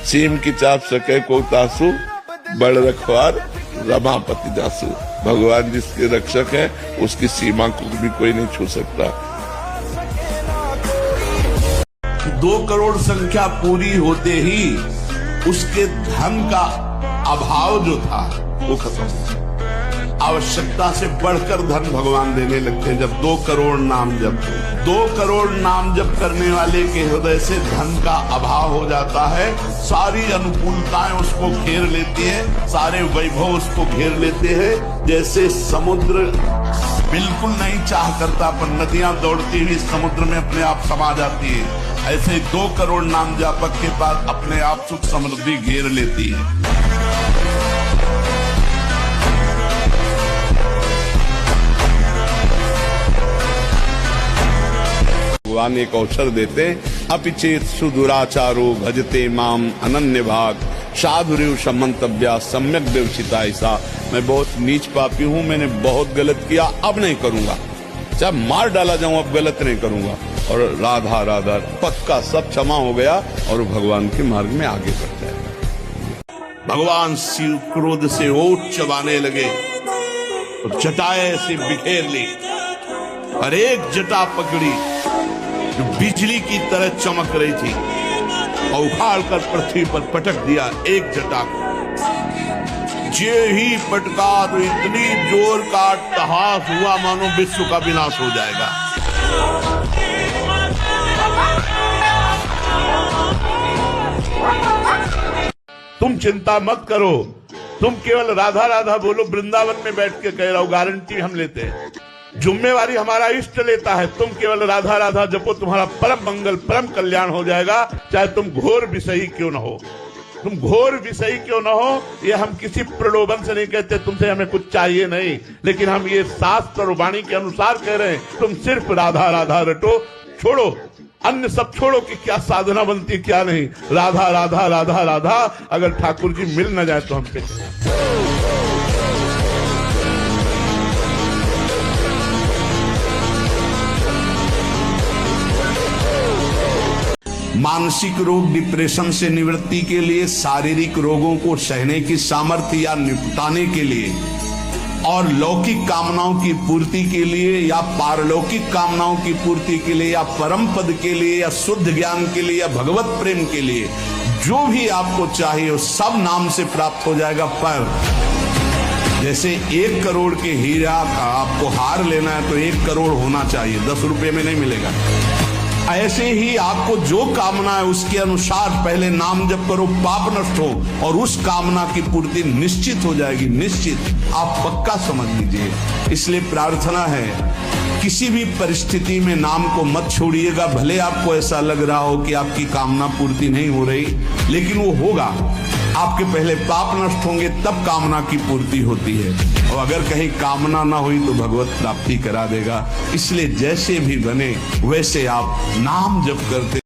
सीम की चाप सके को तासु, बड़ रखवार रमापति दासु। भगवान जिसके रक्षक है उसकी सीमा को भी कोई नहीं छू सकता। 2 करोड़ संख्या पूरी होते ही उसके धन का अभाव जो था वो खत्म हो। आवश्यकता से बढ़कर धन भगवान देने लगते हैं जब 2 करोड़ नाम जप। 2 करोड़ नाम जप करने वाले के हृदय से धन का अभाव हो जाता है। सारी अनुकूलताएं उसको घेर लेती है, सारे वैभव उसको घेर लेते हैं। जैसे समुद्र बिल्कुल नहीं चाह करता पर नदियां दौड़ती हुई समुद्र में अपने आप समा जाती है, ऐसे 2 करोड़ नाम जापक के पास अपने आप सुख समृद्धि घेर लेती है। भगवान एक अवसर देते, अपिचेत सुदुराचारो भजते माम अनन्य भाग साधुरेव समंतव्या सम्यक देवचिता। ऐसा मैं बहुत नीच पापी हूँ, मैंने बहुत गलत किया, अब नहीं करूंगा, चाहे मार डाला जाऊं अब गलत नहीं करूंगा। और राधा राधा पक्का सब क्षमा हो गया और भगवान के मार्ग में आगे बढ़ जाए। भगवान शिव क्रोध से ओट चबाने लगे और जटाएं से बिखेर ली और एक जटा पकड़ी जो बिजली की तरह चमक रही थी और उखाड़ कर पृथ्वी पर पटक दिया एक जटा को। जे ही पटका तो इतनी जोर का अट्टहास हुआ मानो विश्व का विनाश हो जाएगा। तुम चिंता मत करो, तुम केवल राधा राधा बोलो। वृंदावन में बैठ के कह रहा हूं, गारंटी हम लेते हैं, जिम्मेवारी हमारा इष्ट लेता है। तुम केवल राधा राधा जपो, तुम्हारा परम मंगल परम कल्याण हो जाएगा, चाहे तुम घोर विषयी क्यों न हो। तुम घोर विषयी क्यों न हो, ये हम किसी प्रलोभन से नहीं कहते, तुमसे हमें कुछ चाहिए नहीं, लेकिन हम ये शास्त्र और वाणी के अनुसार कह रहे हैं, तुम सिर्फ राधा राधा रटो, छोड़ो अन्य सब छोड़ो कि क्या साधना बनती क्या नहीं। राधा राधा राधा राधा, अगर ठाकुर जी मिल न जाए तो हम कहते। मानसिक रोग डिप्रेशन से निवृत्ति के लिए, शारीरिक रोगों को सहने की सामर्थ्य या निपटाने के लिए, और लौकिक कामनाओं की पूर्ति के लिए या पारलौकिक कामनाओं की पूर्ति के लिए या परम पद के लिए या शुद्ध ज्ञान के लिए या भगवत प्रेम के लिए, जो भी आपको चाहिए वो सब नाम से प्राप्त हो जाएगा। पर जैसे 1 करोड़ के हीरा का आपको हार लेना है तो 1 करोड़ होना चाहिए, 10 रुपए में नहीं मिलेगा। ऐसे ही आपको जो कामना है उसके अनुसार पहले नाम जप करो, पाप नष्ट हो और उस कामना की पूर्ति निश्चित हो जाएगी, निश्चित, आप पक्का समझ लीजिए। इसलिए प्रार्थना है, किसी भी परिस्थिति में नाम को मत छोड़िएगा। भले आपको ऐसा लग रहा हो कि आपकी कामना पूर्ति नहीं हो रही, लेकिन वो होगा। आपके पहले पाप नष्ट होंगे तब कामना की पूर्ति होती है, और अगर कहीं कामना ना हुई तो भगवत प्राप्ति करा देगा। इसलिए जैसे भी बने वैसे आप नाम जप करते